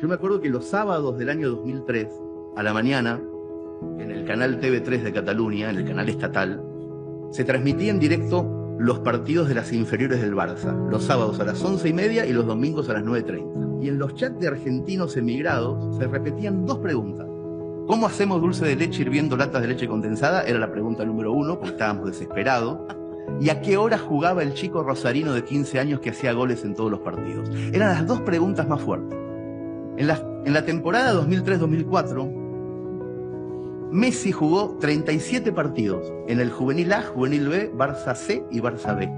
Yo me acuerdo que los sábados del año 2003, a la mañana, en el canal TV3 de Cataluña, en el canal estatal, se transmitía en directo los partidos de las inferiores del Barça, los sábados a las 11:30 y los domingos a las 9:30. Y en los chats de argentinos emigrados se repetían dos preguntas. ¿Cómo hacemos dulce de leche hirviendo latas de leche condensada? Era la pregunta número uno, porque estábamos desesperados. ¿Y a qué hora jugaba el chico rosarino de 15 años que hacía goles en todos los partidos? Eran las dos preguntas más fuertes. En la temporada 2003-2004, Messi jugó 37 partidos en el Juvenil A, Juvenil B, Barça C y Barça B.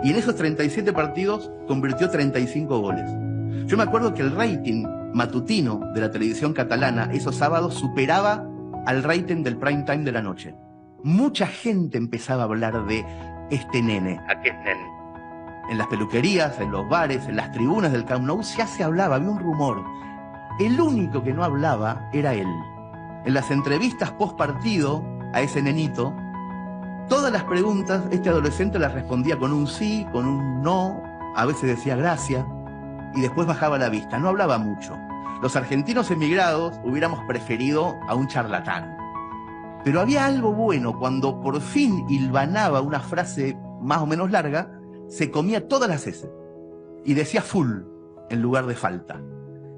Y en esos 37 partidos convirtió 35 goles. Yo me acuerdo que el rating matutino de la televisión catalana esos sábados superaba al rating del prime time de la noche. Mucha gente empezaba a hablar de este nene. Aquest nen. En las peluquerías, en los bares, en las tribunas del Camp Nou ya se hablaba, había un rumor. El único que no hablaba era él. En las entrevistas post partido a ese nenito, todas las preguntas este adolescente las respondía con un sí, con un no, a veces decía gracias y después bajaba la vista, no hablaba mucho. Los argentinos emigrados hubiéramos preferido a un charlatán. Pero había algo bueno cuando por fin hilvanaba una frase más o menos larga, se comía todas las S y decía full en lugar de falta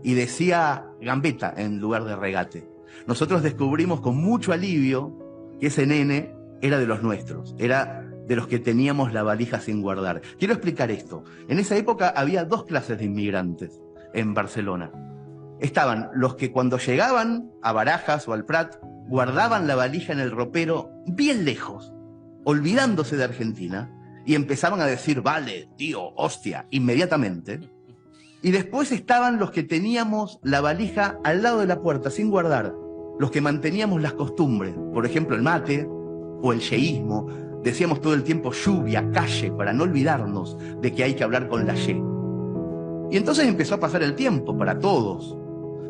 y decía gambeta en lugar de regate. Nosotros descubrimos con mucho alivio que ese nene era de los nuestros, era de los que teníamos la valija sin guardar. Quiero explicar esto. En esa época había dos clases de inmigrantes en Barcelona. Estaban los que cuando llegaban a Barajas o al Prat guardaban la valija en el ropero bien lejos, olvidándose de Argentina, y empezaban a decir, vale, tío, hostia, inmediatamente. Y después estaban los que teníamos la valija al lado de la puerta, sin guardar, los que manteníamos las costumbres, por ejemplo el mate o el yeísmo. Decíamos todo el tiempo lluvia, calle, para no olvidarnos de que hay que hablar con la ye. Y entonces empezó a pasar el tiempo para todos.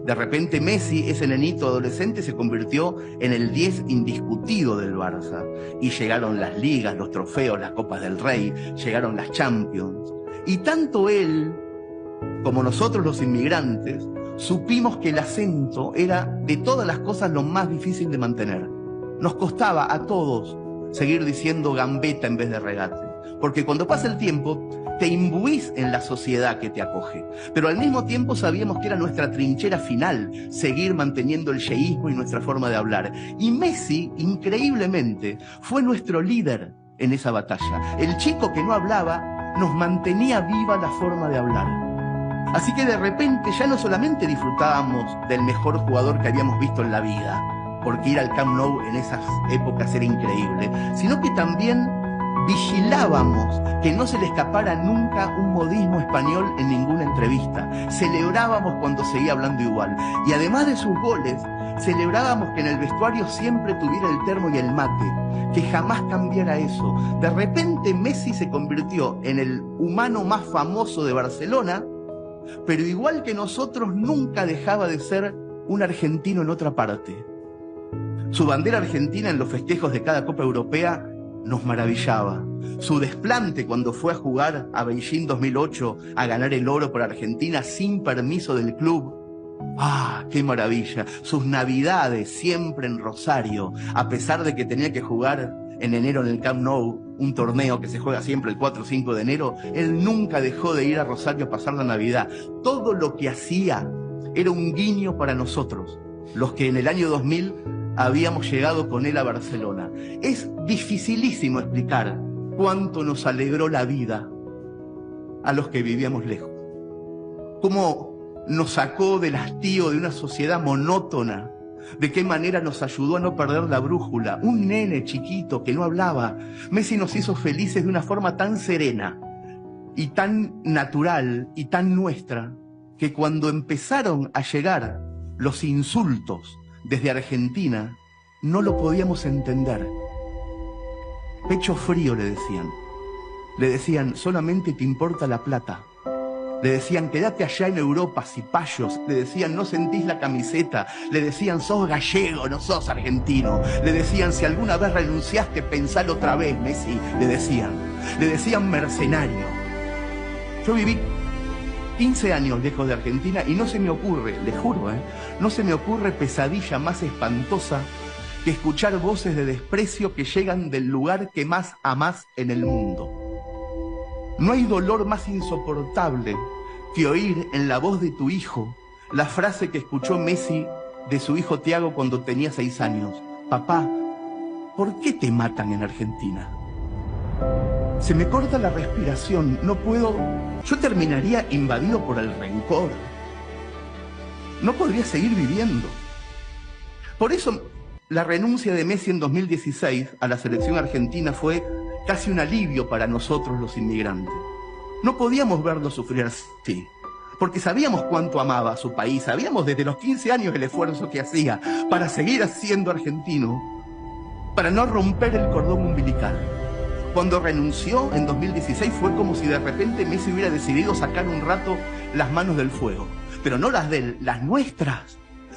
De repente Messi, ese nenito adolescente, se convirtió en el 10 indiscutido del Barça. Y llegaron las ligas, los trofeos, las Copas del Rey, llegaron las Champions. Y tanto él como nosotros los inmigrantes, supimos que el acento era de todas las cosas lo más difícil de mantener. Nos costaba a todos seguir diciendo gambeta en vez de regate, porque cuando pasa el tiempo te imbuís en la sociedad que te acoge, pero al mismo tiempo sabíamos que era nuestra trinchera final, seguir manteniendo el yeísmo y nuestra forma de hablar. Y Messi, increíblemente, fue nuestro líder en esa batalla. El chico que no hablaba nos mantenía viva la forma de hablar. Así que de repente ya no solamente disfrutábamos del mejor jugador que habíamos visto en la vida, porque ir al Camp Nou en esas épocas era increíble, sino que también vigilábamos que no se le escapara nunca un modismo español en ninguna entrevista. Celebrábamos cuando seguía hablando igual. Y además de sus goles, celebrábamos que en el vestuario siempre tuviera el termo y el mate, que jamás cambiara eso. De repente Messi se convirtió en el humano más famoso de Barcelona, pero igual que nosotros nunca dejaba de ser un argentino en otra parte. Su bandera argentina en los festejos de cada Copa Europea nos maravillaba. Su desplante cuando fue a jugar a Beijing 2008 a ganar el oro por Argentina sin permiso del club. ¡Ah, qué maravilla! Sus navidades siempre en Rosario, a pesar de que tenía que jugar en enero en el Camp Nou, un torneo que se juega siempre el 4 o 5 de enero, él nunca dejó de ir a Rosario a pasar la Navidad. Todo lo que hacía era un guiño para nosotros, los que en el año 2000 habíamos llegado con él a Barcelona. Es dificilísimo explicar cuánto nos alegró la vida a los que vivíamos lejos. Cómo nos sacó del hastío de una sociedad monótona. De qué manera nos ayudó a no perder la brújula. Un nene chiquito que no hablaba. Messi nos hizo felices de una forma tan serena y tan natural y tan nuestra, que cuando empezaron a llegar los insultos desde Argentina, no lo podíamos entender. Pecho frío le decían. Le decían, solamente te importa la plata. Le decían, quédate allá en Europa, cipayos. Le decían, no sentís la camiseta. Le decían, sos gallego, no sos argentino. Le decían, si alguna vez renunciaste, pensalo otra vez, Messi. Le decían mercenario. Yo viví 15 años lejos de Argentina y no se me ocurre, les juro, no se me ocurre pesadilla más espantosa que escuchar voces de desprecio que llegan del lugar que más amás en el mundo. No hay dolor más insoportable que oír en la voz de tu hijo la frase que escuchó Messi de su hijo Thiago cuando tenía 6 años. Papá, ¿por qué te matan en Argentina? Se me corta la respiración, no puedo... Yo terminaría invadido por el rencor. No podría seguir viviendo. Por eso, la renuncia de Messi en 2016 a la selección argentina fue casi un alivio para nosotros los inmigrantes. No podíamos verlo sufrir así, porque sabíamos cuánto amaba a su país, sabíamos desde los 15 años el esfuerzo que hacía para seguir siendo argentino, para no romper el cordón umbilical. Cuando renunció en 2016 fue como si de repente Messi hubiera decidido sacar un rato las manos del fuego. Pero no las de él, las nuestras.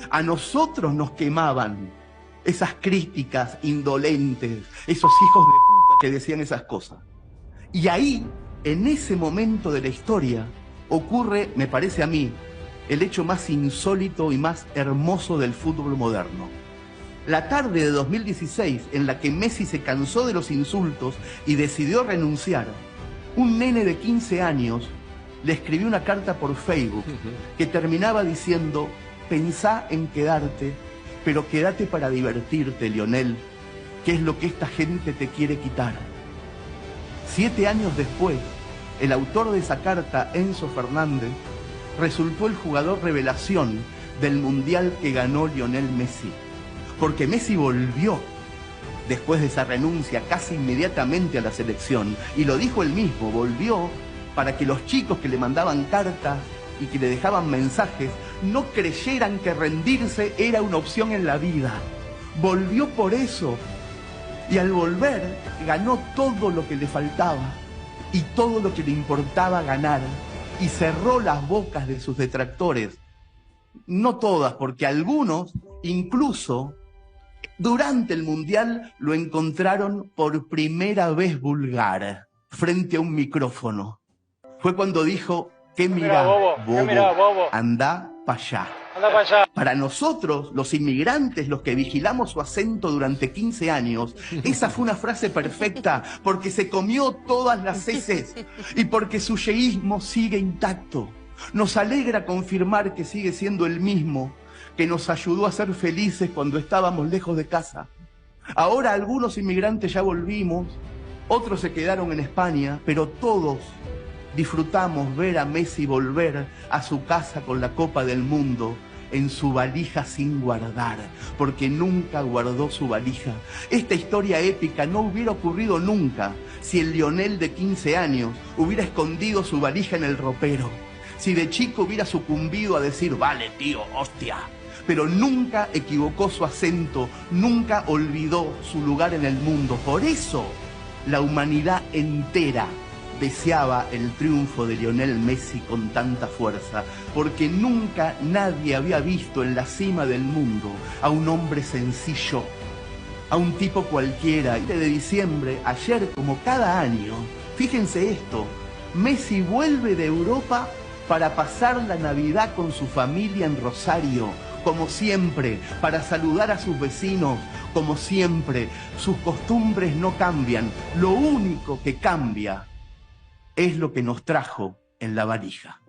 A nosotros nos quemaban esas críticas indolentes, esos hijos de puta que decían esas cosas. Y ahí, en ese momento de la historia, ocurre, me parece a mí, el hecho más insólito y más hermoso del fútbol moderno. La tarde de 2016, en la que Messi se cansó de los insultos y decidió renunciar, un nene de 15 años le escribió una carta por Facebook que terminaba diciendo: pensá en quedarte, pero quédate para divertirte, Lionel, que es lo que esta gente te quiere quitar. 7 años después, el autor de esa carta, Enzo Fernández, resultó el jugador revelación del Mundial que ganó Lionel Messi. Porque Messi volvió, después de esa renuncia, casi inmediatamente a la selección, y lo dijo él mismo, volvió para que los chicos que le mandaban cartas y que le dejaban mensajes no creyeran que rendirse era una opción en la vida. Volvió por eso, y al volver ganó todo lo que le faltaba y todo lo que le importaba ganar, y cerró las bocas de sus detractores. No todas, porque algunos incluso durante el Mundial lo encontraron por primera vez vulgar frente a un micrófono. Fue cuando dijo: ¿qué mirá, bobo? Andá pa' allá. Para nosotros, los inmigrantes, los que vigilamos su acento durante 15 años, esa fue una frase perfecta, porque se comió todas las heces y porque su yeísmo sigue intacto. Nos alegra confirmar que sigue siendo el mismo que nos ayudó a ser felices cuando estábamos lejos de casa. Ahora algunos inmigrantes ya volvimos, otros se quedaron en España, pero todos disfrutamos ver a Messi volver a su casa con la Copa del Mundo en su valija sin guardar, porque nunca guardó su valija. Esta historia épica no hubiera ocurrido nunca si el Lionel de 15 años hubiera escondido su valija en el ropero, si de chico hubiera sucumbido a decir: vale, tío, hostia. Pero nunca equivocó su acento, nunca olvidó su lugar en el mundo. Por eso, la humanidad entera deseaba el triunfo de Lionel Messi con tanta fuerza, porque nunca nadie había visto en la cima del mundo a un hombre sencillo, a un tipo cualquiera. Y de diciembre, ayer como cada año, fíjense esto, Messi vuelve de Europa para pasar la Navidad con su familia en Rosario, como siempre, para saludar a sus vecinos, como siempre. Sus costumbres no cambian, lo único que cambia es lo que nos trajo en la valija.